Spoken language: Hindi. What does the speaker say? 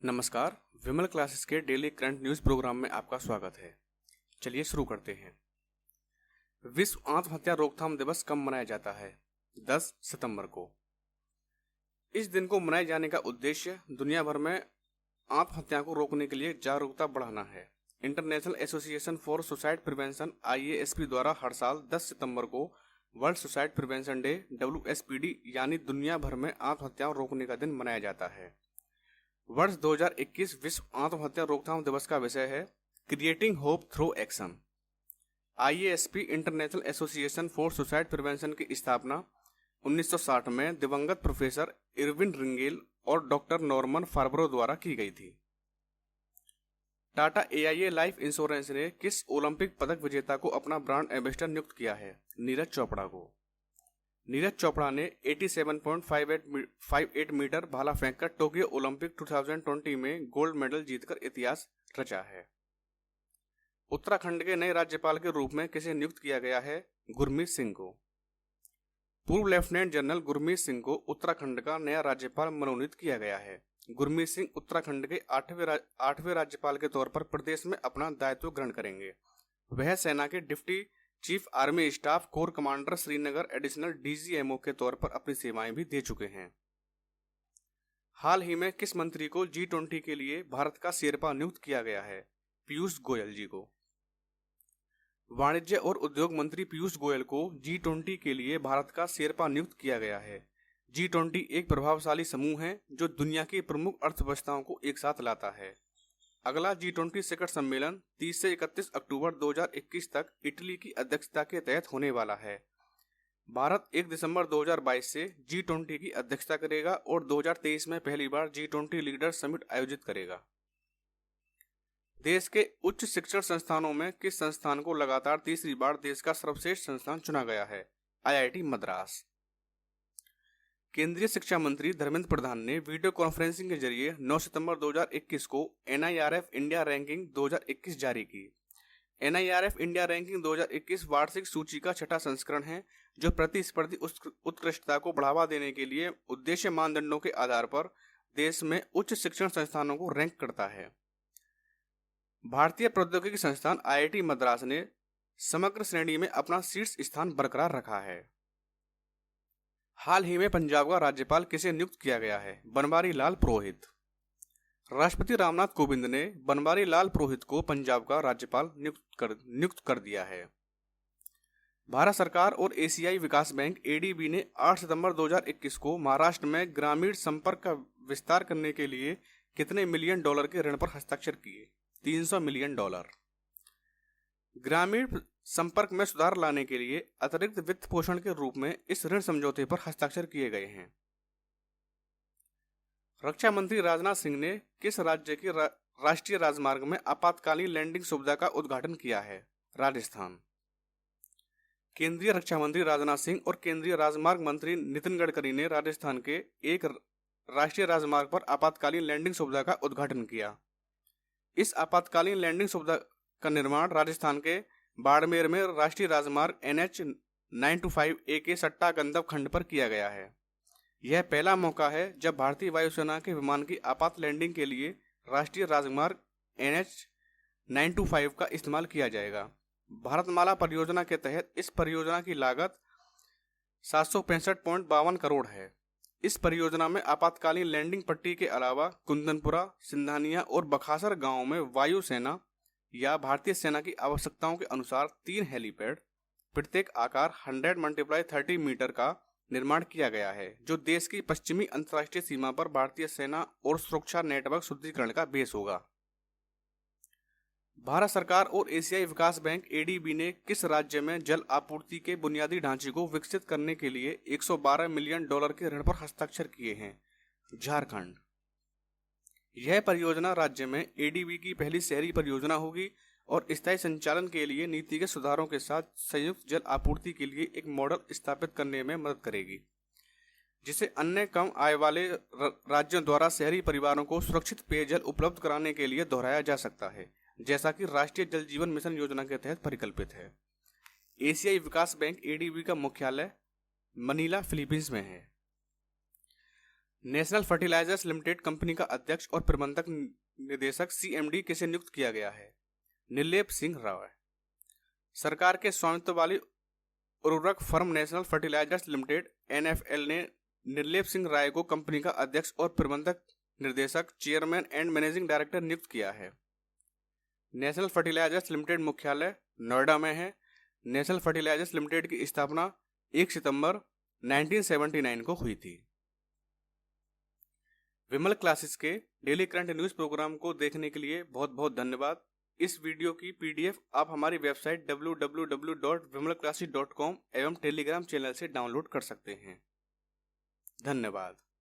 नमस्कार। विमल क्लासेस के डेली करंट न्यूज़ प्रोग्राम में आपका स्वागत है। चलिए शुरू करते हैं। विश्व आत्महत्या रोकथाम दिवस कब मनाया जाता है? 10 सितंबर को। इस दिन को मनाए जाने का उद्देश्य दुनिया भर में आत्महत्या को रोकने के लिए जागरूकता बढ़ाना है। International association for suicide prevention IASP द्वारा हर साल 10 सितंबर को world suicide prevention day WSPD यानी दुनिया भर में आत्महत्या रोकने का दिन मनाया जाता है। वर्ष 2021 विश्व आत्महत्या रोकथाम दिवस का विषय है creating hope through action. IASP international association for suicide prevention की स्थापना 1960 में दिवंगत प्रोफेसर इरविन रिंगेल और डॉक्टर नॉर्मन फार्बरो द्वारा की गई थी। टाटा AIA लाइफ इंश्योरेंस ने किस ओलंपिक पदक विजेता को अपना ब्रांड एम्बेसडर नियुक्त किया है? नीरज चोपड़ा को। नीरज चोपड़ा ने 87.58 मीटर भाला फेंककर टोक्यो ओलंपिक 2020 में गोल्ड मेडल जीतकर इतिहास रचा है। उत्तराखंड के नए राज्यपाल के रूप में किसे नियुक्त किया गया है? गुरमीत सिंह को। पूर्व लेफ्टिनेंट जनरल गुरमीत सिंह को उत्तराखंड का नया राज्यपाल मनोनीत किया गया है। गुरमीत सिंह उत्तराखंड के 8वें राज्यपाल के तौर पर प्रदेश में अपना दायित्व ग्रहण करेंगे। वह सेना के deputy chief army staff core commander Srinagar additional DGMO के तौर पर अपनी सेवाएं भी दे चुके हैं। हाल ही में किस मंत्री को G20 के लिए भारत का शेरपा नियुक्त किया गया है? पीयूष गोयल जी को। वाणिज्य और उद्योग मंत्री पीयूष गोयल को G20 के लिए भारत का शेरपा नियुक्त किया गया है। G20 एक प्रभावशाली समूह है जो दुनिया की प्रमुख अर्थव्यवस्थाओं को एक साथ लाता है। अगला G20 शिखर सम्मेलन 30 से 31 अक्टूबर 2021 तक इटली की अध्यक्षता के तहत होने वाला है। भारत 1 दिसंबर 2022 से G20 की अध्यक्षता करेगा और 2023 में पहली बार G20 लीडर समिट आयोजित करेगा। देश के उच्च शिक्षण संस्थानों में किस संस्थान को लगातार तीसरी बार देश का सर्वश्रेष्ठ संस्थान चुना गया है? IIT मद्रास। केंद्रीय शिक्षा मंत्री धर्मेंद्र प्रधान ने वीडियो कॉन्फ्रेंसिंग के जरिए 9 सितंबर 2021 को NIRF इंडिया रैंकिंग 2021 जारी की। NIRF इंडिया रैंकिंग 2021 वार्षिक सूची का छठा संस्करण है जो प्रतिस्पर्धी उत्कृष्टता को बढ़ावा देने के लिए उद्देश्य मानदंडों के आधार पर देश में उच्च शिक्षण संस्थानों को रैंक करता है। भारतीय प्रौद्योगिकी संस्थान IIT मद्रास ने समग्र श्रेणी में अपना शीर्ष स्थान बरकरार रखा है। हाल ही में पंजाब का राज्यपाल किसे नियुक्त किया गया है? बनवारी लाल पुरोहित। राष्ट्रपति रामनाथ कोविंद ने बनवारी लाल पुरोहित को पंजाब का राज्यपाल नियुक्त कर दिया है। भारत सरकार और एशियाई विकास बैंक ADB ने 8 सितंबर 2021 को महाराष्ट्र में ग्रामीण संपर्क का विस्तार करने के लिए कितने मिलियन डॉलर के ऋण पर हस्ताक्षर किए? $300 मिलियन। ग्रामीण संपर्क में सुधार लाने के लिए अतिरिक्त वित्त पोषण के रूप में इस ऋण समझौते पर हस्ताक्षर किए गए हैं। रक्षा मंत्री राजनाथ सिंह ने किस राज्य के राष्ट्रीय राजमार्ग में आपातकालीन लैंडिंग सुविधा का उद्घाटन किया है? राजस्थान। केंद्रीय रक्षा मंत्री राजनाथ सिंह और केंद्रीय राजमार्ग मंत्री नितिन गडकरी ने राजस्थान के एक राष्ट्रीय राजमार्ग पर आपातकालीन लैंडिंग सुविधा का उद्घाटन किया। इस आपातकालीन लैंडिंग सुविधा का निर्माण राजस्थान के बाड़मेर में राष्ट्रीय राजमार्ग NH 925A के सट्टा गंधव खंड पर किया गया है। यह पहला मौका है जब भारतीय वायुसेना के विमान की आपात लैंडिंग के लिए राष्ट्रीय राजमार्ग NH 925 का इस्तेमाल किया जाएगा। भारतमाला परियोजना के तहत इस परियोजना की लागत 765.52 करोड़ है। इस परियोजना में आपातकालीन लैंडिंग पट्टी के अलावा कुंदनपुरा, सिंधानिया और बखासर गांवों में वायुसेना या भारतीय सेना की आवश्यकताओं के अनुसार 3 हेलीपैड प्रत्येक आकार 100x30 मीटर का निर्माण किया गया है जो देश की पश्चिमी अंतर्राष्ट्रीय सीमा पर भारतीय सेना और सुरक्षा नेटवर्क सुदृढ़ीकरण का बेस होगा। भारत सरकार और एशियाई विकास बैंक ADB ने किस राज्य में जल आपूर्ति के बुनियादी ढांचे को विकसित करने के लिए $112 मिलियन के ऋण पर हस्ताक्षर किए हैं? झारखंड। यह परियोजना राज्य में ADB की पहली शहरी परियोजना होगी और स्थायी संचालन के लिए नीतिगत सुधारों के साथ संयुक्त जल आपूर्ति के लिए एक मॉडल स्थापित करने में मदद करेगी जिसे अन्य कम आय वाले राज्यों द्वारा शहरी परिवारों को सुरक्षित पेयजल उपलब्ध कराने के लिए दोहराया जा सकता है, जैसा कि राष्ट्रीय जल जीवन मिशन योजना के तहत परिकल्पित है। एशियाई विकास बैंक ADB का मुख्यालय मनीला फिलीपींस में है। नेशनल फर्टिलाइजर्स लिमिटेड कंपनी का अध्यक्ष और प्रबंधक निदेशक CMD किसे नियुक्त किया गया है? नीलेप सिंह राय। सरकार के स्वामित्व वाली उर्वरक firm national fertilizers limited NFL ने नीलेप सिंह राय को कंपनी का अध्यक्ष और प्रबंधक निर्देशक, चेयरमैन एंड मैनेजिंग डायरेक्टर नियुक्त किया है। नेशनल फर्टिलाइजर्स लिमिटेड मुख्यालय नोएडा में है। नेशनल फर्टिलाइजर्स लिमिटेड की स्थापना 1 सितंबर 1979 को हुई थी। विमल क्लासेस के डेली करंट न्यूज प्रोग्राम को देखने के लिए बहुत बहुत धन्यवाद। इस वीडियो की PDF आप हमारी वेबसाइट www.vimalclasses.com एवं टेलीग्राम चैनल से डाउनलोड कर सकते हैं। धन्यवाद।